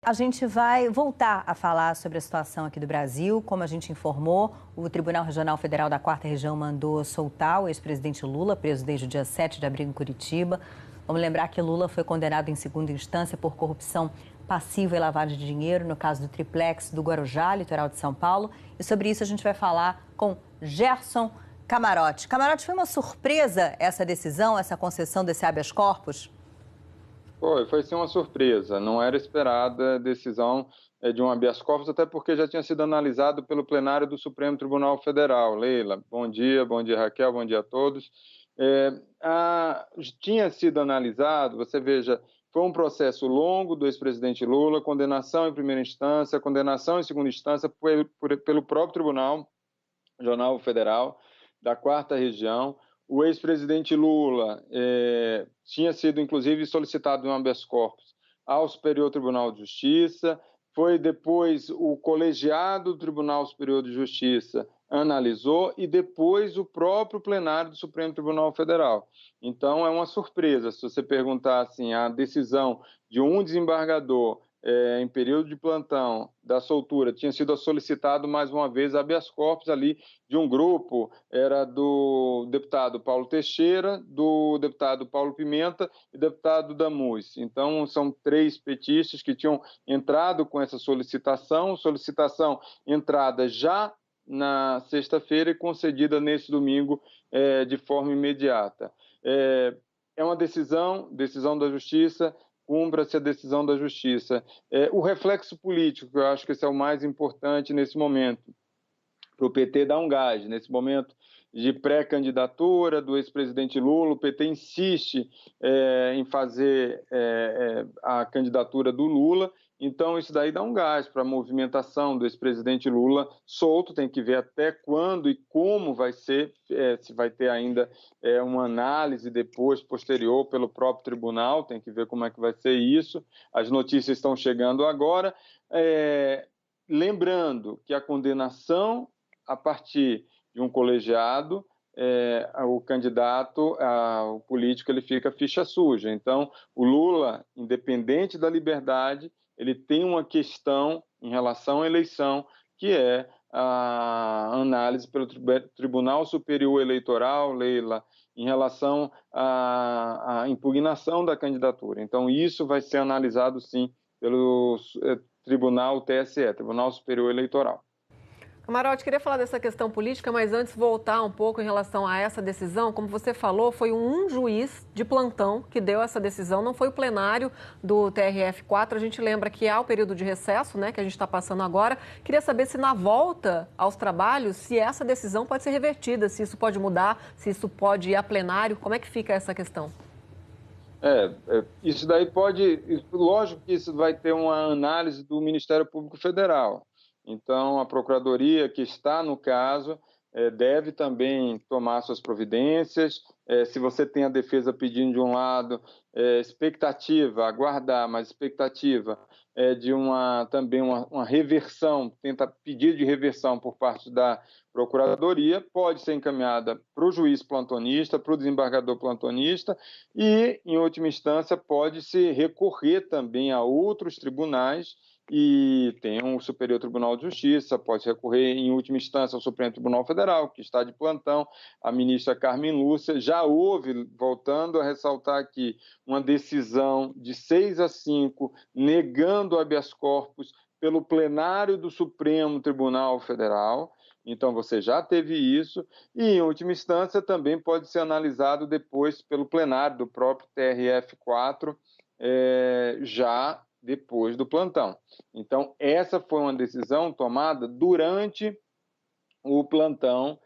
A gente vai voltar a falar sobre a situação aqui do Brasil. Como a gente informou, o Tribunal Regional Federal da 4ª Região mandou soltar o ex-presidente Lula, preso desde o dia 7 de abril em Curitiba. Vamos lembrar que Lula foi condenado em segunda instância por corrupção passiva e lavagem de dinheiro, no caso do triplex do Guarujá, litoral de São Paulo. E sobre isso a gente vai falar com Gerson Camarote. Camarote, foi uma surpresa essa decisão, essa concessão desse habeas corpus? Foi sim uma surpresa. Não era esperada a decisão de um habeas corpus, até porque já tinha sido analisado pelo plenário do Supremo Tribunal Federal. Leila, bom dia Raquel, bom dia a todos. Tinha sido analisado, você veja, foi um processo longo do ex-presidente Lula, condenação em primeira instância, condenação em segunda instância pelo próprio Tribunal Regional Federal da 4ª Região. O ex-presidente Lula tinha sido, inclusive, solicitado um habeas corpus ao Superior Tribunal de Justiça. Foi depois o colegiado do Tribunal Superior de Justiça analisou e depois o próprio plenário do Supremo Tribunal Federal. Então, é uma surpresa. Se você perguntar assim, a decisão de um desembargador em período de plantão da soltura tinha sido solicitado mais uma vez habeas corpus ali de um grupo, era do deputado Paulo Teixeira, do deputado Paulo Pimenta e do deputado Damus. Então, são 3 petistas que tinham entrado com essa solicitação entrada já na sexta-feira e concedida nesse domingo de forma imediata. É uma decisão da Justiça, cumpra-se a decisão da Justiça. O reflexo político, eu acho que esse é o mais importante nesse momento, para o PT dar um gás. Nesse momento de pré-candidatura do ex-presidente Lula, o PT insiste em fazer a candidatura do Lula, então isso daí dá um gás para a movimentação do ex-presidente Lula solto. Tem que ver até quando e como vai ser, se vai ter ainda uma análise depois, posterior, pelo próprio tribunal, tem que ver como é que vai ser isso. As notícias estão chegando agora. Lembrando que a condenação a partir de um colegiado, o candidato, o político, ele fica ficha suja. Então, o Lula, independente da liberdade, ele tem uma questão em relação à eleição, que é a análise pelo Tribunal Superior Eleitoral, Leila, em relação à impugnação da candidatura. Então, isso vai ser analisado, sim, pelo Tribunal TSE, Tribunal Superior Eleitoral. Camarote, queria falar dessa questão política, mas antes voltar um pouco em relação a essa decisão. Como você falou, foi um juiz de plantão que deu essa decisão, não foi o plenário do TRF4. A gente lembra que há o período de recesso, né, que a gente está passando agora. Queria saber se na volta aos trabalhos, se essa decisão pode ser revertida, se isso pode mudar, se isso pode ir a plenário. Como é que fica essa questão? Isso daí pode... Lógico que isso vai ter uma análise do Ministério Público Federal. Então, a Procuradoria que está no caso deve também tomar suas providências. Se você tem a defesa pedindo de um lado, expectativa, aguardar, mas expectativa de também uma reversão, tenta pedir de reversão por parte da Procuradoria, pode ser encaminhada para o juiz plantonista, para o desembargador plantonista e, em última instância, pode-se recorrer também a outros tribunais. E tem o Superior Tribunal de Justiça, pode recorrer em última instância ao Supremo Tribunal Federal, que está de plantão, a ministra Carmen Lúcia. Já houve, voltando a ressaltar aqui, uma decisão de 6-5, negando o habeas corpus pelo plenário do Supremo Tribunal Federal. Então, você já teve isso, e em última instância também pode ser analisado depois pelo plenário do próprio TRF4, já depois do plantão. Então, essa foi uma decisão tomada durante o plantão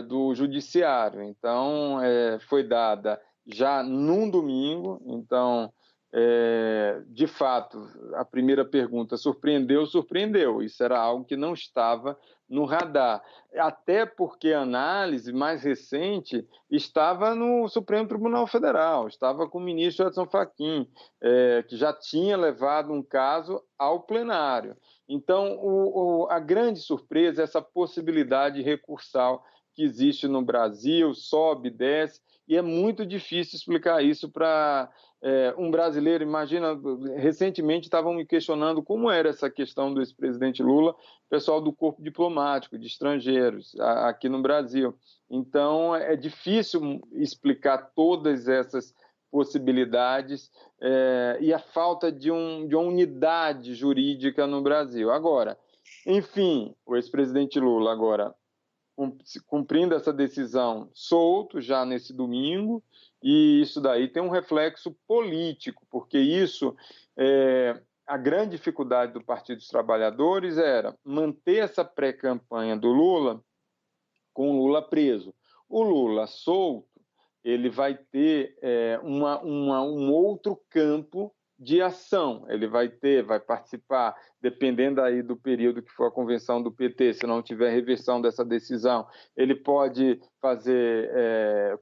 do Judiciário. Então, foi dada já num domingo. Então, de fato, a primeira pergunta surpreendeu? Surpreendeu. Isso era algo que não estava no radar. Até porque a análise mais recente estava no Supremo Tribunal Federal, estava com o ministro Edson Fachin, que já tinha levado um caso ao plenário. Então, a grande surpresa é essa possibilidade recursal que existe no Brasil, sobe, desce, e é muito difícil explicar isso para um brasileiro, imagina, recentemente estavam me questionando como era essa questão do ex-presidente Lula, pessoal do corpo diplomático, de estrangeiros, aqui no Brasil. Então, é difícil explicar todas essas possibilidades e a falta de uma unidade jurídica no Brasil. Agora, enfim, o ex-presidente Lula agora cumprindo essa decisão solto já nesse domingo, e isso daí tem um reflexo político, porque isso, a grande dificuldade do Partido dos Trabalhadores era manter essa pré-campanha do Lula com o Lula preso. O Lula solto, ele vai ter um outro campo de ação. Ele vai participar, dependendo aí do período que for a convenção do PT, se não tiver reversão dessa decisão, ele pode fazer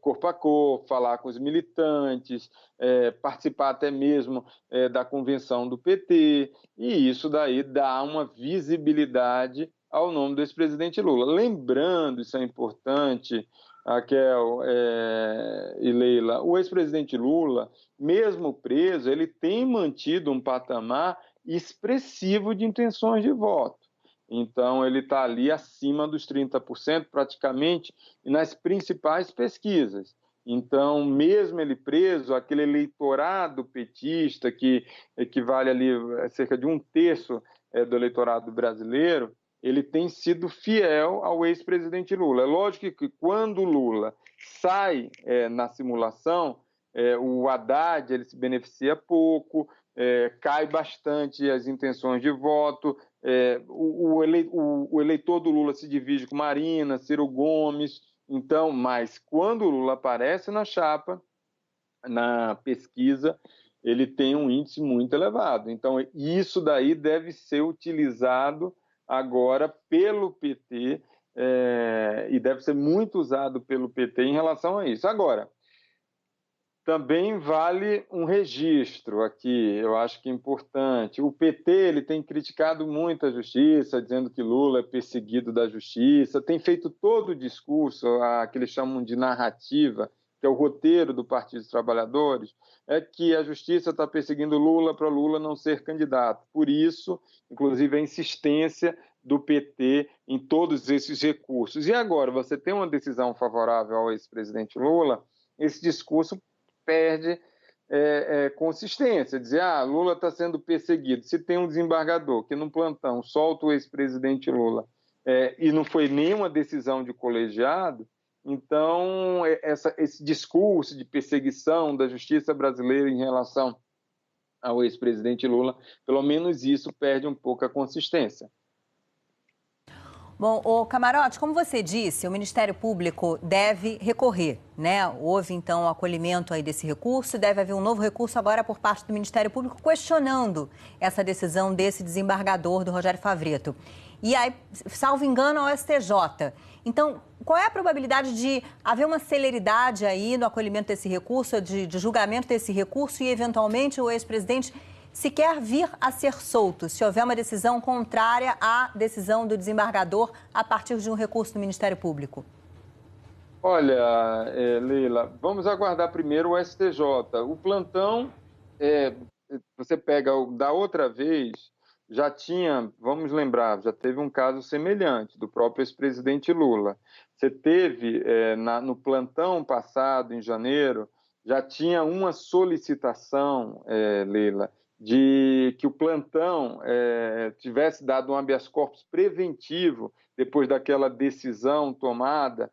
corpo a corpo, falar com os militantes, participar até mesmo da convenção do PT, e isso daí dá uma visibilidade ao nome do ex-presidente Lula. Lembrando, isso é importante, Raquel e Leila, o ex-presidente Lula, mesmo preso, ele tem mantido um patamar expressivo de intenções de voto. Então, ele está ali acima dos 30%, praticamente, nas principais pesquisas. Então, mesmo ele preso, aquele eleitorado petista, que equivale ali a cerca de 1/3 do eleitorado brasileiro, ele tem sido fiel ao ex-presidente Lula. É lógico que quando o Lula sai na simulação, o Haddad ele se beneficia pouco, cai bastante as intenções de voto, o eleitor do Lula se divide com Marina, Ciro Gomes. Então, mas quando o Lula aparece na chapa, na pesquisa, ele tem um índice muito elevado. Então, isso daí deve ser utilizado agora pelo PT e deve ser muito usado pelo PT em relação a isso. Agora, também vale um registro aqui, eu acho que é importante. O PT ele tem criticado muito a justiça, dizendo que Lula é perseguido da justiça, tem feito todo o discurso, que eles chamam de narrativa, que é o roteiro do Partido dos Trabalhadores, é que a justiça está perseguindo Lula para Lula não ser candidato. Por isso, inclusive, a insistência do PT em todos esses recursos. E agora, você tem uma decisão favorável ao ex-presidente Lula, esse discurso perde consistência. Dizer, Lula está sendo perseguido. Se tem um desembargador que, num plantão, solta o ex-presidente Lula e não foi nenhuma decisão de colegiado, então, esse discurso de perseguição da justiça brasileira em relação ao ex-presidente Lula, pelo menos isso perde um pouco a consistência. Bom, o Camarote, como você disse, o Ministério Público deve recorrer, né? Houve, então, o acolhimento aí desse recurso, deve haver um novo recurso agora por parte do Ministério Público questionando essa decisão desse desembargador do Rogério Favretto. E aí, salvo engano, ao STJ. Então, qual é a probabilidade de haver uma celeridade aí no acolhimento desse recurso, de julgamento desse recurso e, eventualmente, o ex-presidente sequer vir a ser solto, se houver uma decisão contrária à decisão do desembargador a partir de um recurso do Ministério Público? Olha, Leila, vamos aguardar primeiro o STJ. O plantão, você pega da outra vez, já tinha, vamos lembrar, já teve um caso semelhante do próprio ex-presidente Lula. Você teve, no plantão passado, em janeiro, já tinha uma solicitação, Leila, de que o plantão tivesse dado um habeas corpus preventivo depois daquela decisão tomada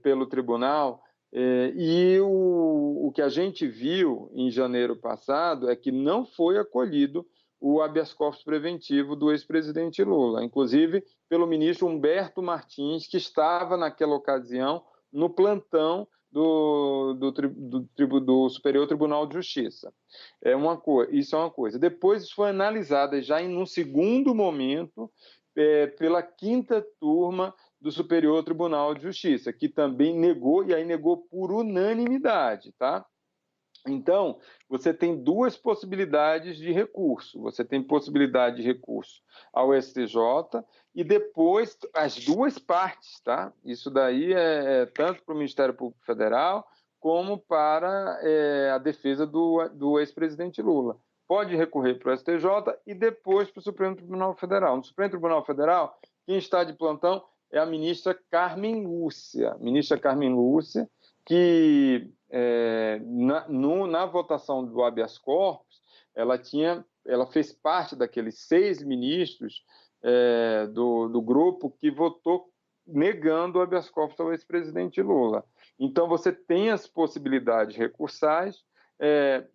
pelo tribunal, e o que a gente viu em janeiro passado é que não foi acolhido o habeas corpus preventivo do ex-presidente Lula, inclusive pelo ministro Humberto Martins, que estava naquela ocasião no plantão do Superior Tribunal de Justiça. Isso é uma coisa. Depois isso foi analisado já num segundo momento pela 5ª turma do Superior Tribunal de Justiça, que também negou, e aí negou por unanimidade, tá? Então, você tem duas possibilidades de recurso. Você tem possibilidade de recurso ao STJ e depois as duas partes, tá? Isso daí é tanto para o Ministério Público Federal como para a defesa do ex-presidente Lula. Pode recorrer para o STJ e depois para o Supremo Tribunal Federal. No Supremo Tribunal Federal, quem está de plantão é a ministra Carmen Lúcia. Ministra Carmen Lúcia, que na votação do habeas corpus, ela fez parte daqueles 6 ministros do grupo que votou negando o habeas corpus ao ex-presidente Lula. Então, você tem as possibilidades recursais.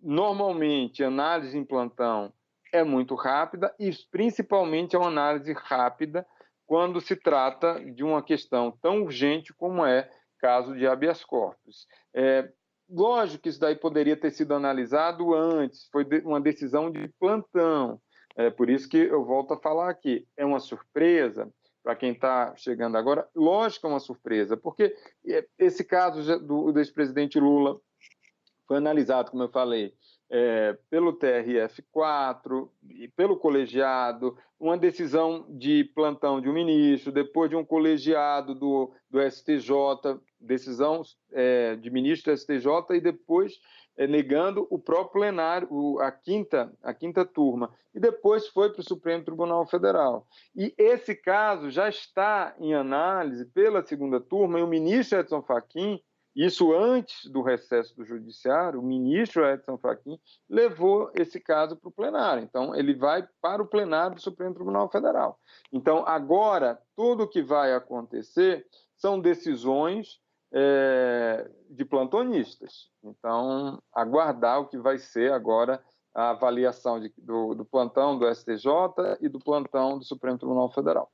Normalmente, a análise em plantão é muito rápida e, principalmente, é uma análise rápida quando se trata de uma questão tão urgente como é caso de habeas corpus. Lógico que isso daí poderia ter sido analisado antes, foi uma decisão de plantão. Por isso que eu volto a falar aqui, é uma surpresa para quem está chegando agora. Lógico que é uma surpresa, porque esse caso do ex-presidente Lula foi analisado, como eu falei, pelo TRF4 e pelo colegiado, uma decisão de plantão de um ministro, depois de um colegiado do STJ, decisão de ministro do STJ e depois negando o próprio plenário, a quinta turma, e depois foi para o Supremo Tribunal Federal. E esse caso já está em análise pela segunda turma e o ministro Edson Fachin, isso antes do recesso do Judiciário, o ministro Edson Fachin levou esse caso para o plenário. Então, ele vai para o plenário do Supremo Tribunal Federal. Então, agora, tudo o que vai acontecer são decisões de plantonistas. Então, aguardar o que vai ser agora a avaliação do plantão do STJ e do plantão do Supremo Tribunal Federal.